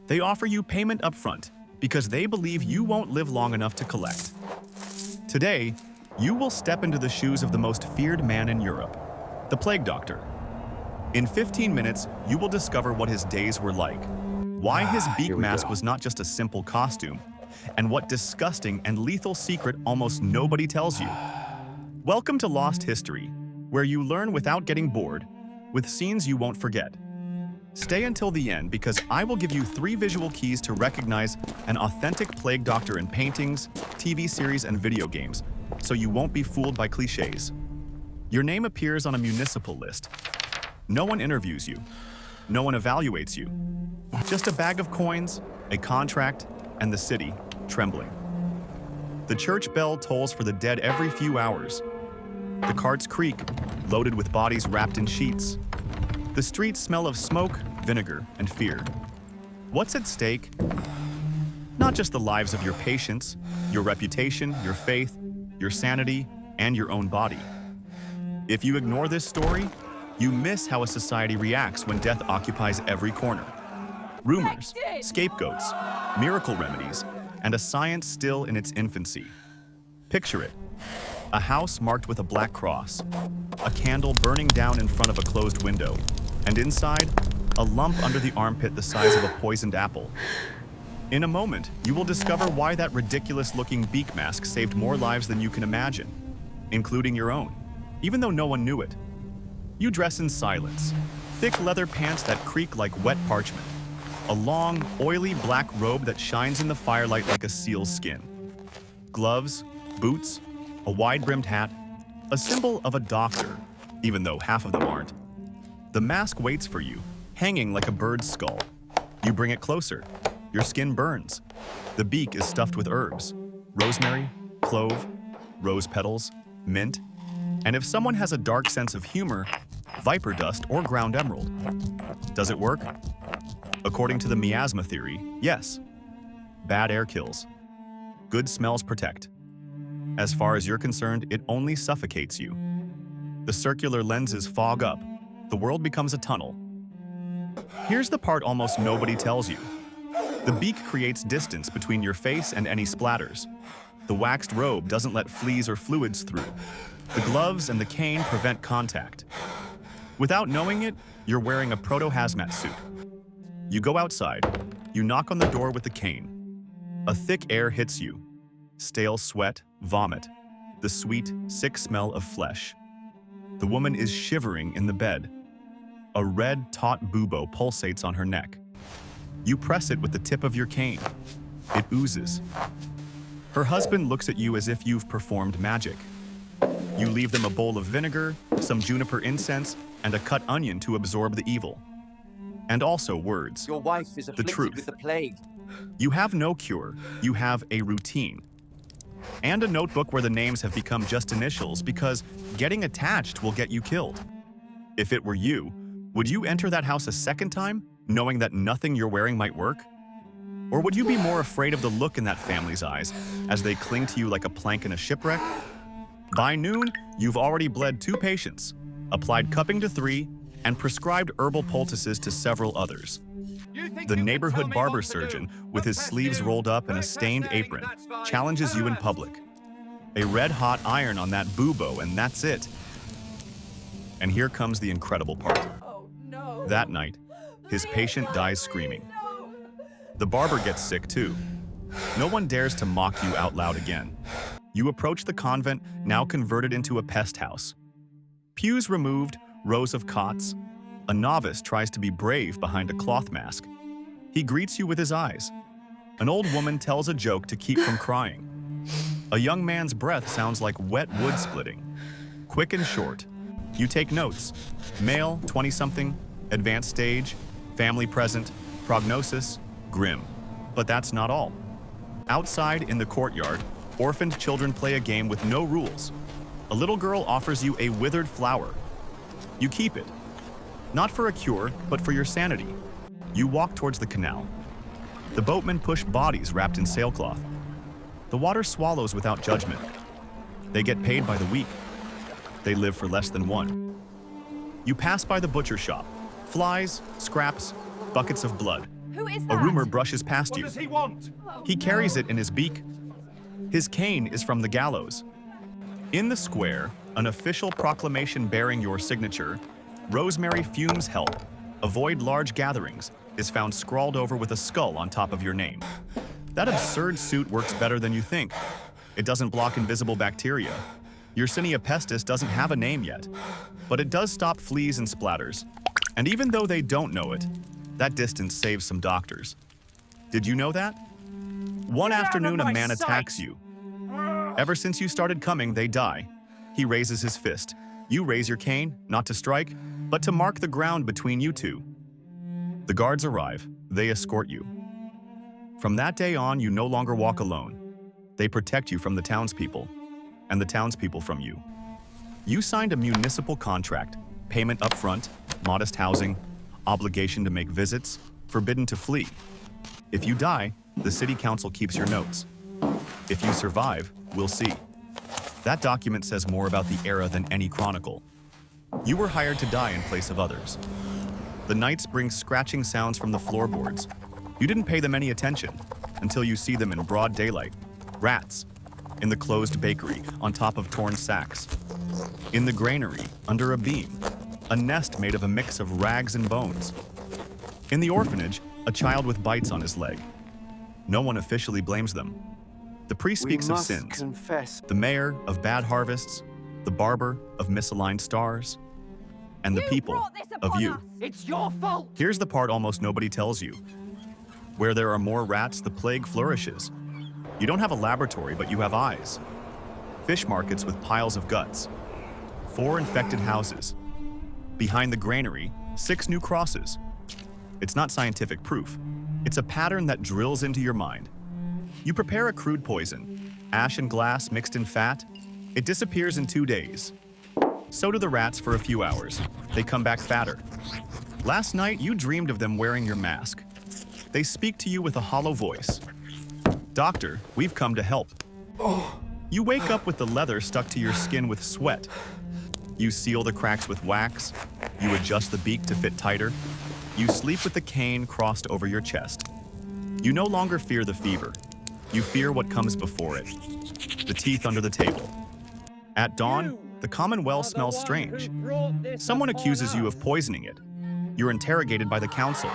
They offer you payment upfront because they believe you won't live long enough to collect. Today, you will step into the shoes of the most feared man in Europe, the Plague Doctor. In 15 minutes, you will discover what his days were like, why his beak mask was not just a simple costume, and what disgusting and lethal secret almost nobody tells you. Welcome to Lost History, where you learn without getting bored, with scenes you won't forget. Stay until the end because I will give you 3 visual keys to recognize an authentic Plague Doctor in paintings, TV series, and video games, so you won't be fooled by cliches. Your name appears on a municipal list. No one interviews you. No one evaluates you. Just a bag of coins, a contract, and the city trembling. The church bell tolls for the dead every few hours. The carts creak, loaded with bodies wrapped in sheets. The streets smell of smoke, vinegar, and fear. What's at stake? Not just the lives of your patients, your reputation, your faith, your sanity, and your own body. If you ignore this story, you miss how a society reacts when death occupies every corner. Rumors, scapegoats, miracle remedies, and a science still in its infancy. Picture it. A house marked with a black cross, a candle burning down in front of a closed window, and inside, a lump under the armpit the size of a poisoned apple. In a moment, you will discover why that ridiculous-looking beak mask saved more lives than you can imagine, including your own, even though no one knew it. You dress in silence, thick leather pants that creak like wet parchment, a long, oily black robe that shines in the firelight like a seal's skin. Gloves, boots, a wide-brimmed hat, a symbol of a doctor, even though half of them aren't. The mask waits for you, hanging like a bird's skull. You bring it closer. Your skin burns. The beak is stuffed with herbs, rosemary, clove, rose petals, mint, and if someone has a dark sense of humor, viper dust or ground emerald. Does it work? According to the miasma theory, yes. Bad air kills. Good smells protect. As far as you're concerned, it only suffocates you. The circular lenses fog up. The world becomes a tunnel. Here's the part almost nobody tells you. The beak creates distance between your face and any splatters. The waxed robe doesn't let fleas or fluids through. The gloves and the cane prevent contact. Without knowing it, you're wearing a proto-hazmat suit. You go outside. You knock on the door with the cane. A thick air hits you. Stale sweat, vomit, the sweet, sick smell of flesh. The woman is shivering in the bed. A red, taut bubo pulsates on her neck. You press it with the tip of your cane. It oozes. Her husband looks at you as if you've performed magic. You leave them a bowl of vinegar, some juniper incense, and a cut onion to absorb the evil. And also words. Your wife is afflicted with the plague. You have no cure. You have a routine. And a notebook where the names have become just initials because getting attached will get you killed. If it were you, would you enter that house a second time, knowing that nothing you're wearing might work? Or would you be more afraid of the look in that family's eyes as they cling to you like a plank in a shipwreck? By noon, you've already bled 2 patients, applied cupping to 3, and prescribed herbal poultices to several others. The neighborhood barber surgeon, with his sleeves rolled up and a stained apron, challenges you in public. A red-hot iron on that bubo, and that's it. And here comes the incredible part. That night, his patient dies screaming. The barber gets sick too. No one dares to mock you out loud again. You approach the convent, now converted into a pest house. Pews removed, rows of cots. A novice tries to be brave behind a cloth mask. He greets you with his eyes. An old woman tells a joke to keep from crying. A young man's breath sounds like wet wood splitting. Quick and short. You take notes. Male, 20-something, advanced stage, family present, prognosis, grim. But that's not all. Outside in the courtyard, orphaned children play a game with no rules. A little girl offers you a withered flower. You keep it. Not for a cure, but for your sanity. You walk towards the canal. The boatmen push bodies wrapped in sailcloth. The water swallows without judgment. They get paid by the week. They live for less than one. You pass by the butcher shop. Flies, scraps, buckets of blood. Who is A that? rumor brushes past What you. does he want? He carries it in his beak. His cane is from the gallows. In the square, an official proclamation bearing your signature, Rosemary Fumes Help, Avoid Large Gatherings, is found scrawled over with a skull on top of your name. That absurd suit works better than you think. It doesn't block invisible bacteria. Yersinia pestis doesn't have a name yet, but it does stop fleas and splatters. And even though they don't know it, that distance saves some doctors. Did you know that? One afternoon, a man attacks you. Ever since you started coming, they die. He raises his fist. You raise your cane, not to strike, but to mark the ground between you two. The guards arrive. They escort you. From that day on, you no longer walk alone. They protect you from the townspeople, and the townspeople from you. You signed a municipal contract, payment up front, modest housing, obligation to make visits, forbidden to flee. If you die, the city council keeps your notes. If you survive, we'll see. That document says more about the era than any chronicle. You were hired to die in place of others. The nights bring scratching sounds from the floorboards. You didn't pay them any attention until you see them in broad daylight. Rats. In the closed bakery, on top of torn sacks. In the granary, under a beam. A nest made of a mix of rags and bones. In the orphanage, a child with bites on his leg. No one officially blames them. The priest speaks of sins. Confess. The mayor of bad harvests, the barber of misaligned stars, and the people of you. It's your fault. Here's the part almost nobody tells you. Where there are more rats, the plague flourishes. You don't have a laboratory, but you have eyes. Fish markets with piles of guts. 4 infected houses. Behind the granary, 6 new crosses. It's not scientific proof. It's a pattern that drills into your mind. You prepare a crude poison, ash and glass mixed in fat. It disappears in 2 days. So do the rats for a few hours. They come back fatter. Last night, you dreamed of them wearing your mask. They speak to you with a hollow voice. Doctor, we've come to help. You wake up with the leather stuck to your skin with sweat. You seal the cracks with wax. You adjust the beak to fit tighter. You sleep with the cane crossed over your chest. You no longer fear the fever. You fear what comes before it. The teeth under the table. At dawn, the common well smells strange. Someone accuses you of poisoning it. You're interrogated by the council.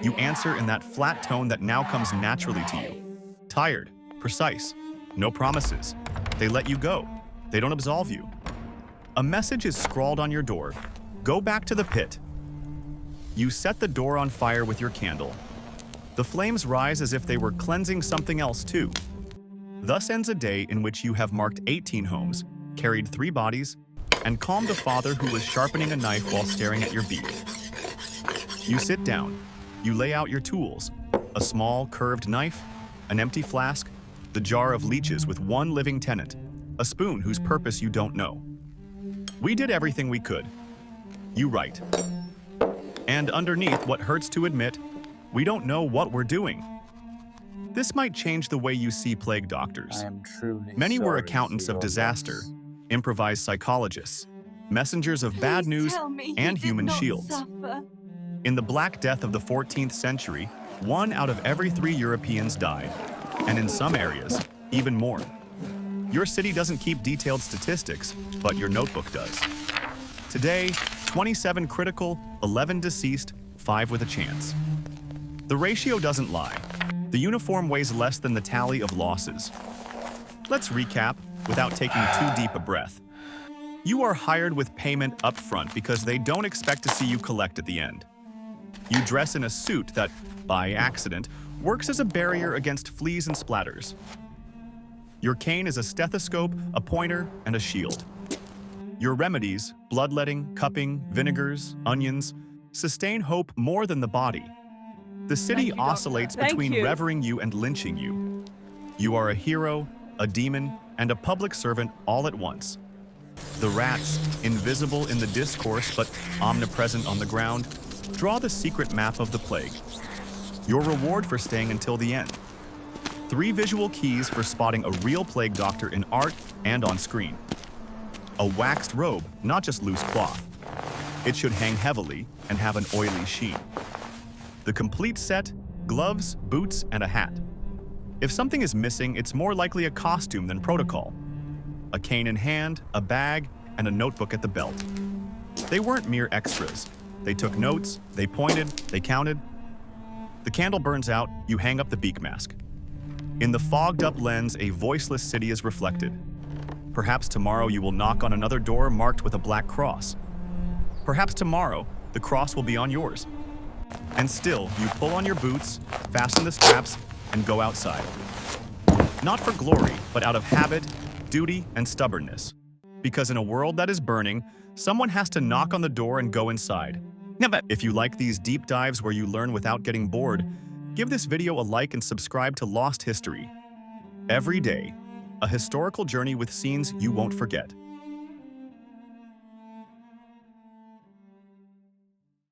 You answer in that flat tone that now comes naturally to you. Tired, precise, no promises. They let you go. They don't absolve you. A message is scrawled on your door. Go back to the pit. You set the door on fire with your candle. The flames rise as if they were cleansing something else too. Thus ends a day in which you have marked 18 homes, carried 3 bodies, and calmed a father who was sharpening a knife while staring at your beak. You sit down. You lay out your tools. A small, curved knife, an empty flask, the jar of leeches with 1 living tenant, a spoon whose purpose you don't know. We did everything we could. You write. And underneath what hurts to admit, we don't know what we're doing. This might change the way you see plague doctors. I am truly Many were sorry accountants for of your disaster, loss. improvised psychologists, messengers of bad news and human shields. In the Black Death of the 14th century, 1 out of every 3 Europeans died, and in some areas, even more. Your city doesn't keep detailed statistics, but your notebook does. Today, 27 critical, 11 deceased, 5 with a chance. The ratio doesn't lie. The uniform weighs less than the tally of losses. Let's recap without taking too deep a breath. You are hired with payment up front because they don't expect to see you collect at the end. You dress in a suit that, by accident, works as a barrier against fleas and splatters. Your cane is a stethoscope, a pointer, and a shield. Your remedies, bloodletting, cupping, vinegars, onions, sustain hope more than the body. The city oscillates between revering you and lynching you. You are a hero, a demon, and a public servant all at once. The rats, invisible in the discourse but omnipresent on the ground, draw the secret map of the plague. Your reward for staying until the end. 3 visual keys for spotting a real plague doctor in art and on screen. A waxed robe, not just loose cloth. It should hang heavily and have an oily sheen. The complete set, gloves, boots, and a hat. If something is missing, it's more likely a costume than protocol. A cane in hand, a bag, and a notebook at the belt. They weren't mere extras. They took notes, they pointed, they counted. The candle burns out, you hang up the beak mask. In the fogged-up lens, a voiceless city is reflected. Perhaps tomorrow you will knock on another door marked with a black cross. Perhaps tomorrow, the cross will be on yours. And still, you pull on your boots, fasten the straps, and go outside. Not for glory, but out of habit, duty, and stubbornness. Because in a world that is burning, someone has to knock on the door and go inside. If you like these deep dives where you learn without getting bored, give this video a like and subscribe to Lost History. Every day, a historical journey with scenes you won't forget.